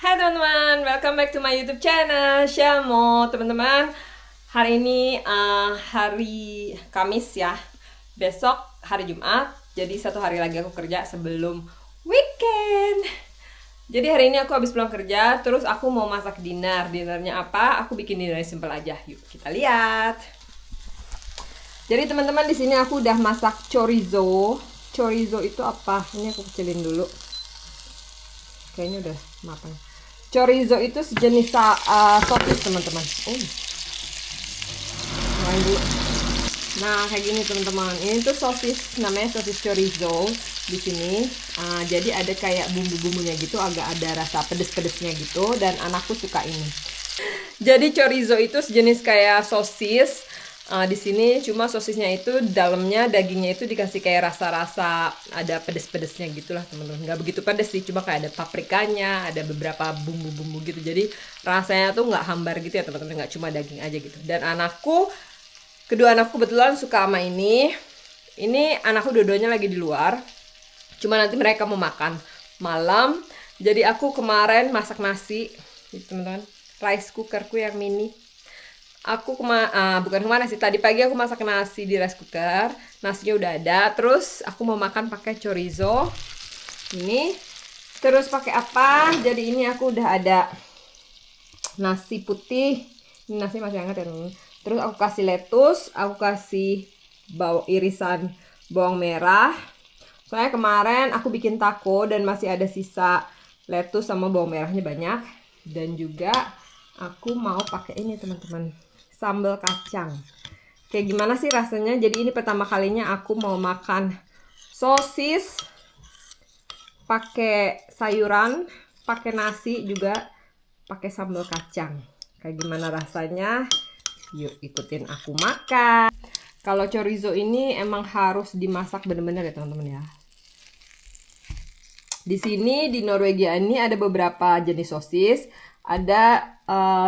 Hai teman-teman, welcome back to my YouTube channel Syamo. Teman-teman, hari ini hari Kamis ya. Besok hari Jumat. Jadi satu hari lagi aku kerja sebelum weekend. Jadi hari ini aku habis pulang kerja, terus aku mau masak dinner. Dinnernya apa? Aku bikin dinner simple aja. Yuk kita lihat. Jadi teman-teman, di sini aku udah masak chorizo. Chorizo itu apa? Ini aku kecilin dulu. Kayaknya udah matang. Chorizo itu sejenis sosis teman-teman. Dulu. Nah kayak gini teman-teman. Ini tuh sosis, namanya sosis chorizo di sini. Jadi ada kayak bumbu-bumbunya gitu, agak ada rasa pedes-pedesnya gitu. Dan anakku suka ini. Jadi chorizo itu sejenis kayak sosis. Di sini cuma sosisnya itu dalamnya dagingnya itu dikasih kayak rasa-rasa ada pedes-pedesnya gitulah teman-teman. Nggak begitu pedes sih, cuma kayak ada paprikanya, ada beberapa bumbu-bumbu gitu. Jadi rasanya tuh nggak hambar gitu ya teman-teman, nggak cuma daging aja gitu. Dan kedua anakku kebetulan suka sama ini. Ini anakku dua-duanya lagi di luar. Cuma nanti mereka mau makan malam. Jadi aku kemarin masak nasi, gitu teman-teman. Rice cookerku yang mini. Aku bukan kemana sih, tadi pagi aku masak nasi di rice cooker, nasinya udah ada. Terus aku mau makan pakai chorizo ini. Terus pakai apa? Jadi ini aku udah ada nasi putih. Ini nasi masih hangat ya teman. Terus aku kasih lettuce, aku kasih irisan bawang merah. Soalnya kemarin aku bikin taco dan masih ada sisa lettuce sama bawang merahnya banyak. Dan juga aku mau pakai ini teman-teman, sambal kacang. Kayak gimana sih rasanya? Jadi ini pertama kalinya aku mau makan sosis pakai sayuran, pakai nasi juga, pakai sambal kacang. Kayak gimana rasanya? Yuk ikutin aku makan. Kalau chorizo ini emang harus dimasak bener-bener ya teman-teman ya. Di sini di Norwegia ini ada beberapa jenis sosis. Ada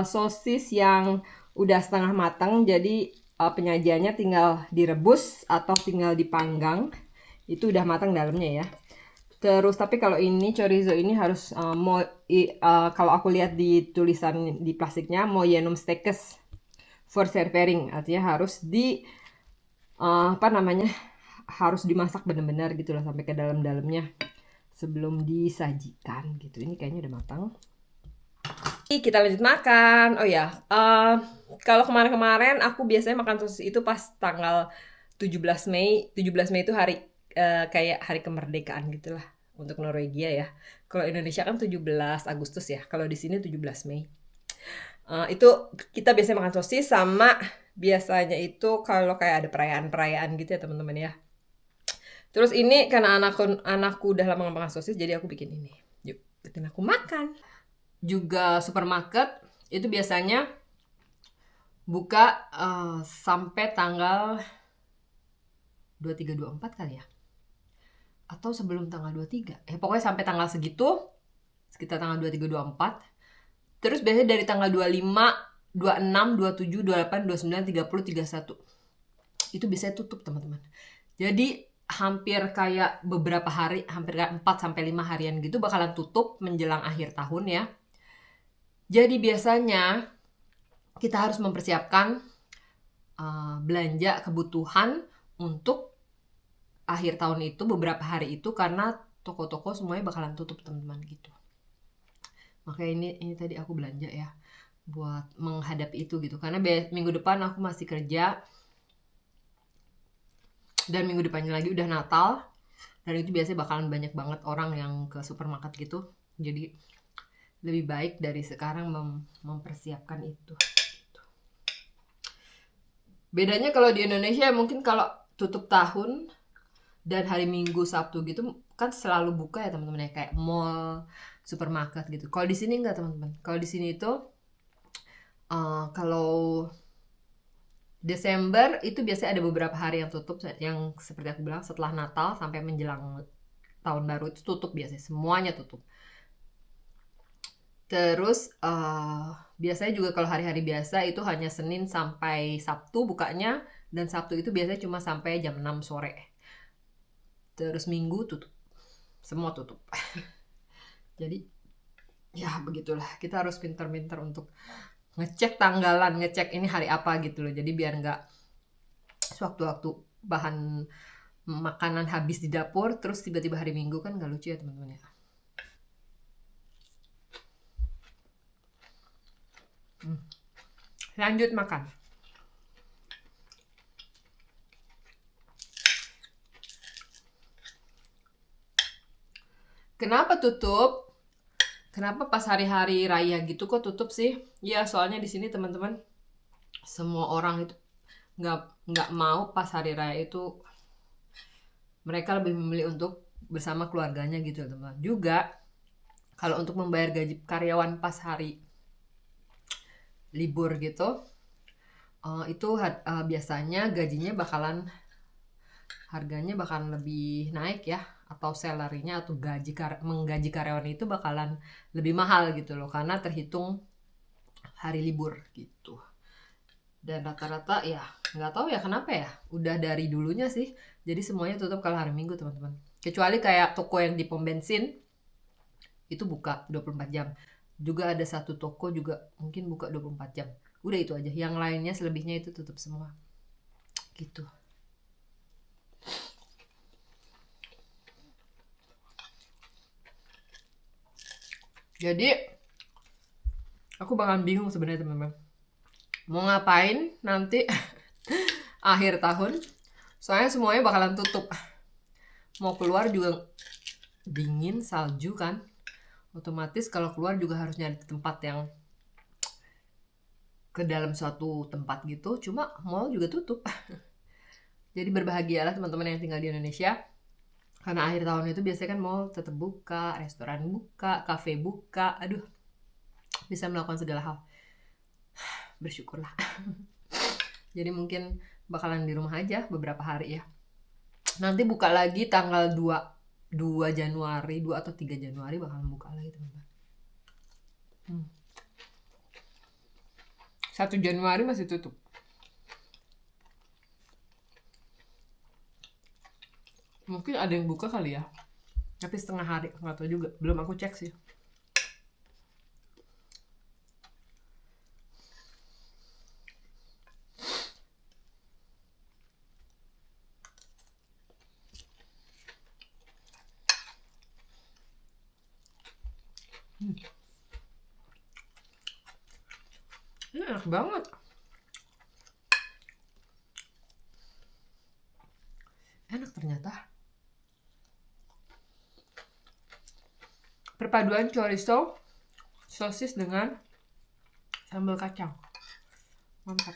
sosis yang udah setengah matang, jadi penyajiannya tinggal direbus atau tinggal dipanggang. Itu udah matang dalamnya ya. Terus tapi kalau ini chorizo ini harus kalau aku lihat di tulisan di plastiknya moyenum stekes for serving, artinya harus harus dimasak benar-benar gitu loh sampai ke dalam-dalamnya sebelum disajikan gitu. Ini kayaknya udah matang. Kita lanjut makan. Oh ya, kalau kemarin-kemarin aku biasanya makan sosis itu pas tanggal 17 Mei. 17 Mei itu hari kayak hari kemerdekaan gitulah untuk Norwegia ya. Kalau Indonesia kan 17 Agustus ya. Kalau di sini 17 Mei. Itu kita biasanya makan sosis sama biasanya itu kalau kayak ada perayaan-perayaan gitu ya teman-teman ya. Terus ini karena anakku udah lama gak makan sosis, jadi aku bikin ini. Yuk, bikin aku makan. Juga supermarket itu biasanya buka sampai tanggal 23-24 kali ya. Atau sebelum tanggal 23. Pokoknya sampai tanggal segitu, sekitar tanggal 23-24. Terus biasanya dari tanggal 25, 26, 27, 28, 29, 30, 31. Itu biasanya tutup teman-teman. Jadi hampir kayak beberapa hari, hampir kayak 4-5 harian gitu bakalan tutup menjelang akhir tahun ya. Jadi biasanya kita harus mempersiapkan belanja kebutuhan untuk akhir tahun itu, beberapa hari itu, karena toko-toko semuanya bakalan tutup teman-teman gitu. Makanya ini tadi aku belanja ya buat menghadapi itu gitu, karena minggu depan aku masih kerja dan minggu depannya lagi udah Natal, dan itu biasanya bakalan banyak banget orang yang ke supermarket gitu. Jadi lebih baik dari sekarang mempersiapkan itu. Bedanya kalau di Indonesia mungkin kalau tutup tahun dan hari Minggu, Sabtu gitu kan selalu buka ya teman-teman ya, kayak mall, supermarket gitu. Kalau di sini enggak teman-teman. Kalau di sini itu kalau Desember itu biasanya ada beberapa hari yang tutup, yang seperti aku bilang setelah Natal sampai menjelang tahun baru itu tutup biasanya, semuanya tutup. Terus biasanya juga kalau hari-hari biasa itu hanya Senin sampai Sabtu bukanya, dan Sabtu itu biasanya cuma sampai jam 6 sore. Terus Minggu tutup. Semua tutup. Jadi Ya begitulah, kita harus pintar-pintar untuk ngecek tanggalan, ngecek ini hari apa gitu loh. Jadi biar nggak sewaktu-waktu bahan makanan habis di dapur, terus tiba-tiba hari Minggu, kan nggak lucu ya teman-teman ya. Lanjut makan. Kenapa tutup? Kenapa pas hari-hari raya gitu kok tutup sih? Ya soalnya di sini teman-teman, semua orang itu nggak mau pas hari raya itu, mereka lebih memilih untuk bersama keluarganya gitu teman-teman. Juga kalau untuk membayar gaji karyawan pas hari libur gitu, itu biasanya gajinya harganya bakalan lebih naik ya, atau salary-nya atau menggaji karyawan itu bakalan lebih mahal gitu loh, karena terhitung hari libur gitu. Dan rata-rata ya nggak tahu ya kenapa ya, udah dari dulunya sih, jadi semuanya tutup kalau hari Minggu teman-teman. Kecuali kayak toko yang di pom bensin itu buka 24 jam. Juga ada satu toko juga mungkin buka 24 jam. Udah itu aja, yang lainnya selebihnya itu tutup semua gitu. Jadi aku bakalan bingung sebenarnya teman-teman, mau ngapain nanti akhir tahun, soalnya semuanya bakalan tutup. Mau keluar juga dingin, salju kan, otomatis kalau keluar juga harus nyari tempat yang ke dalam suatu tempat gitu, cuma mall juga tutup. Jadi berbahagialah teman-teman yang tinggal di Indonesia, karena akhir tahun itu biasanya kan mall tetap buka, restoran buka, kafe buka, aduh, bisa melakukan segala hal. Bersyukurlah. Jadi mungkin bakalan di rumah aja beberapa hari ya. Nanti buka lagi tanggal 2 Januari, 2 atau 3 Januari bakalan buka lagi teman-teman. 1 Januari masih tutup. Mungkin ada yang buka kali ya, tapi setengah hari, nggak tahu juga, belum aku cek sih. Ini enak banget. Enak ternyata. Perpaduan chorizo, sosis dengan sambal kacang. Mantap.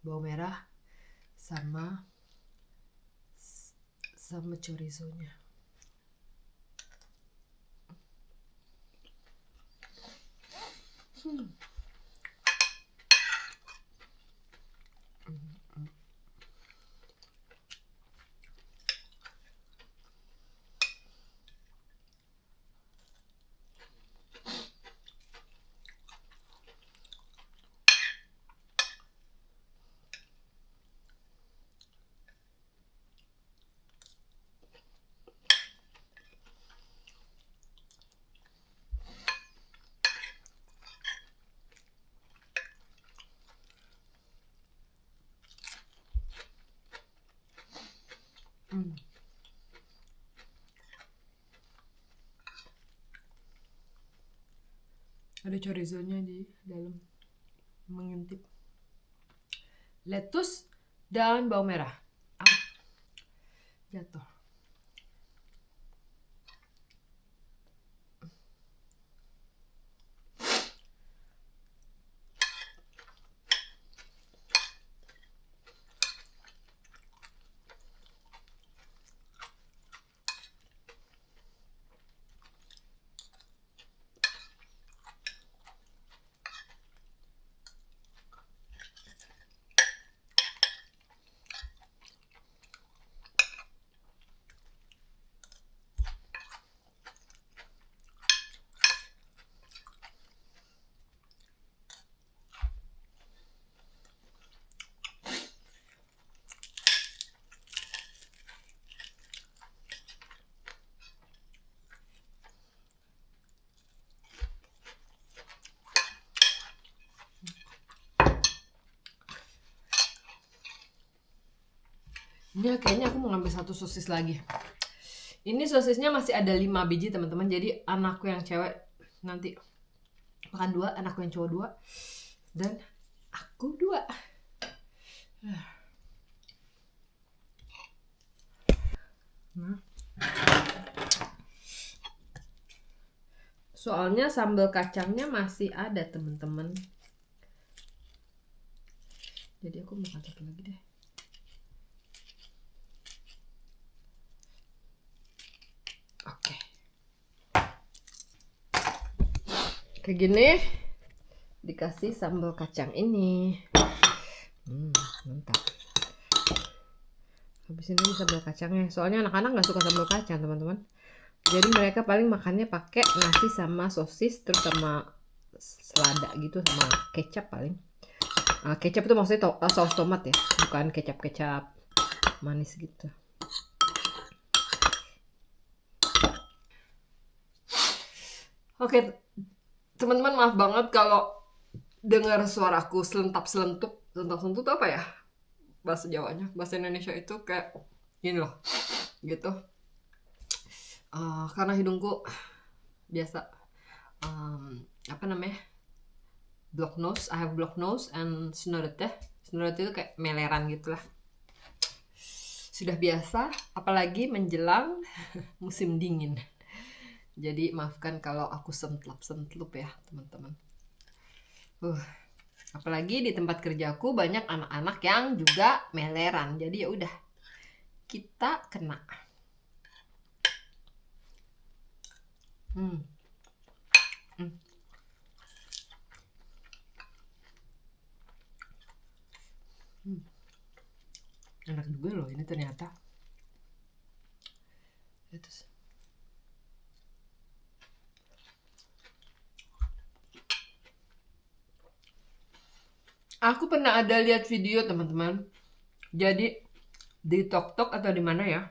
Bawang merah sama chorizo-nya. Ada chorizo-nya di dalam, mengintip. Lettuce dan bawang merah. Jatuh. Ya kayaknya aku mau ngambil satu sosis lagi. Ini sosisnya masih ada 5 biji teman-teman. Jadi anakku yang cewek nanti makan 2, anakku yang cowok 2, dan aku 2. Nah. Soalnya sambal kacangnya masih ada teman-teman. Jadi aku makan satu lagi deh. Oke. Kayak gini dikasih sambal kacang ini. Mantap. Habis ini sambal kacangnya. Soalnya anak-anak nggak suka sambal kacang teman-teman. Jadi mereka paling makannya pakai nasi sama sosis terus sama selada gitu sama kecap paling. Kecap itu maksudnya saus tomat ya, bukan kecap-kecap manis gitu. Oke, teman-teman maaf banget kalau dengar suaraku selentup. Selentup apa ya? Bahasa Jawanya, bahasa Indonesia itu kayak gini loh, gitu. Karena hidungku biasa apa namanya? Block nose, I have block nose and snort ya. Snort itu kayak meleran gitu lah. Sudah biasa, apalagi menjelang musim dingin. Jadi maafkan kalau aku sentlup ya teman-teman. Apalagi di tempat kerjaku banyak anak-anak yang juga meleran. Jadi ya udah kita kena. Enak juga loh ini ternyata. Terus. Aku pernah ada lihat video teman-teman. Jadi di TikTok atau di mana ya?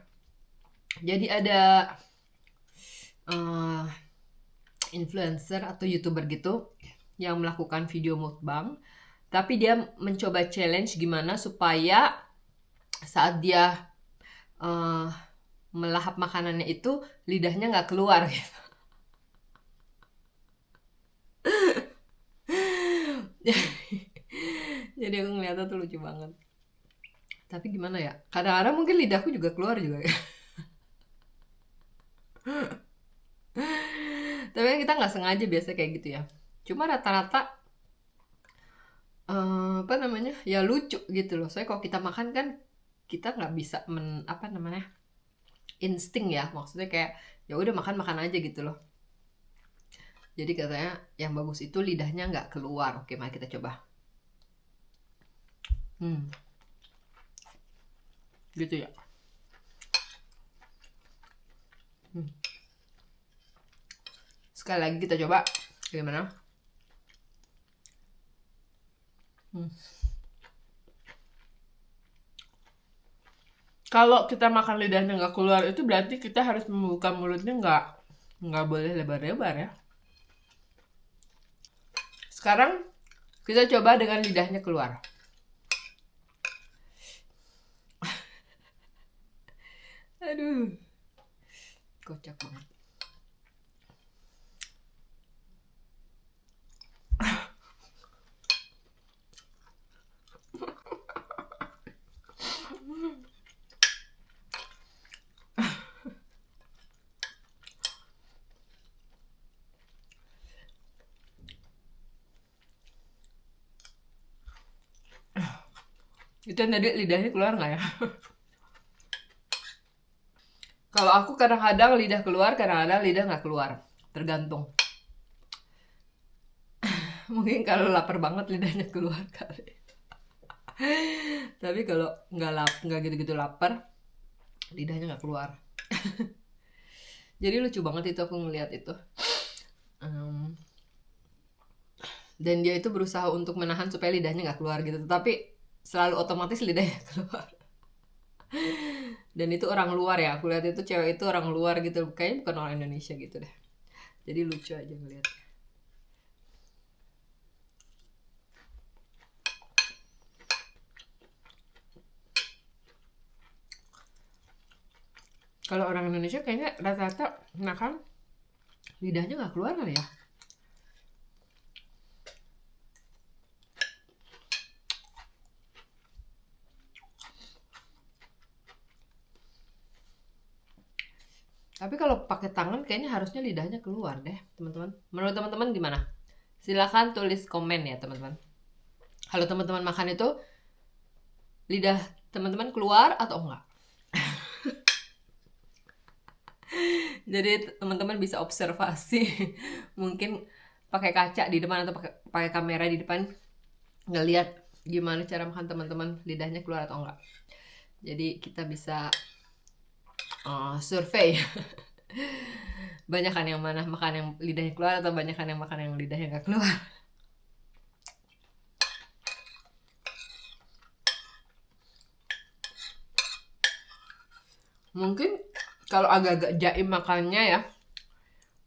Jadi ada influencer atau YouTuber gitu yang melakukan video mukbang. Tapi dia mencoba challenge gimana supaya saat dia melahap makanannya itu lidahnya nggak keluar gitu. Jadi aku ngeliatnya tuh lucu banget. Tapi gimana ya? Kadang-kadang mungkin lidahku juga keluar juga ya. Tapi kan kita nggak sengaja biasa kayak gitu ya. Cuma rata-rata apa namanya ya lucu gitu loh. Soalnya kalau kita makan kan kita nggak bisa apa namanya insting ya. Maksudnya kayak ya udah makan aja gitu loh. Jadi katanya yang bagus itu lidahnya nggak keluar. Oke, mari kita coba. Gitu ya. Sekali lagi kita coba. Gimana? Kalau kita makan lidahnya nggak keluar itu berarti kita harus membuka mulutnya nggak boleh lebar-lebar ya. Sekarang kita coba dengan lidahnya keluar. Aduh, kocak banget. Itu tadi lidahnya keluar nggak ya? Kalau aku kadang-kadang lidah keluar, kadang-kadang lidah nggak keluar. Tergantung. Mungkin kalau lapar banget lidahnya keluar kali. Tapi kalau nggak gitu-gitu lapar, lidahnya nggak keluar. Jadi lucu banget itu aku ngeliat itu. Dan dia itu berusaha untuk menahan supaya lidahnya nggak keluar gitu. Tapi selalu otomatis lidahnya keluar. Dan itu orang luar ya, aku lihat itu cewek itu orang luar gitu, kayaknya bukan orang Indonesia gitu deh. Jadi lucu aja ngeliat. Kalau orang Indonesia kayaknya rata-rata makan lidahnya nggak keluar kali ya. Tapi kalau pakai tangan kayaknya harusnya lidahnya keluar deh, teman-teman. Menurut teman-teman gimana? Silahkan tulis komen ya, teman-teman. Kalau teman-teman makan itu lidah teman-teman keluar atau enggak? Jadi teman-teman bisa observasi, mungkin pakai kaca di depan atau pakai kamera di depan, ngelihat gimana cara makan teman-teman, lidahnya keluar atau enggak. Jadi kita bisa survei. Banyakan yang mana makan yang lidahnya keluar atau banyakan yang makan yang lidahnya nggak keluar. Mungkin kalau agak-agak jaim makannya ya,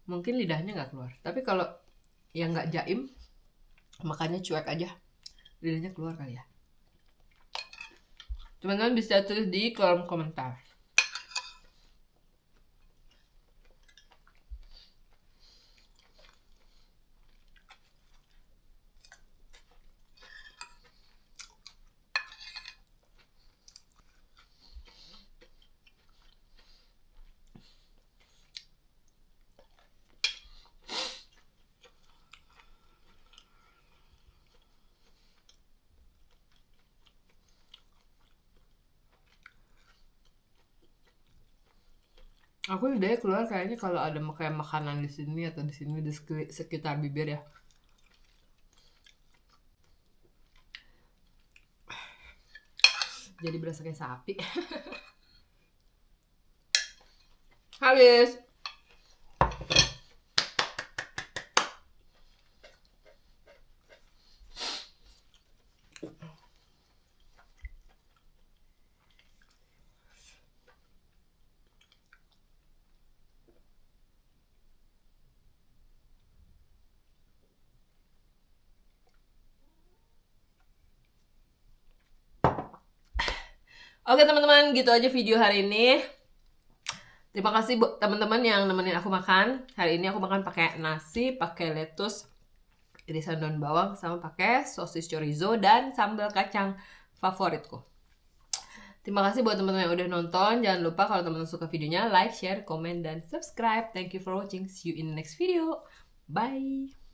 mungkin lidahnya nggak keluar. Tapi kalau yang nggak jaim, makannya cuek aja, lidahnya keluar kali ya. Teman-teman bisa tulis di kolom komentar. Aku lidahnya keluar kayaknya kalau ada kayak makanan di sini atau di sini di sekitar bibir ya. Jadi berasa kayak sapi. Habis. Oke teman-teman, gitu aja video hari ini. Terima kasih buat teman-teman yang nemenin aku makan. Hari ini aku makan pakai nasi, pakai lettuce, irisan daun bawang, sama pakai sosis chorizo dan sambal kacang favoritku. Terima kasih buat teman-teman yang udah nonton. Jangan lupa kalau teman-teman suka videonya, like, share, komen, dan subscribe. Thank you for watching. See you in the next video. Bye.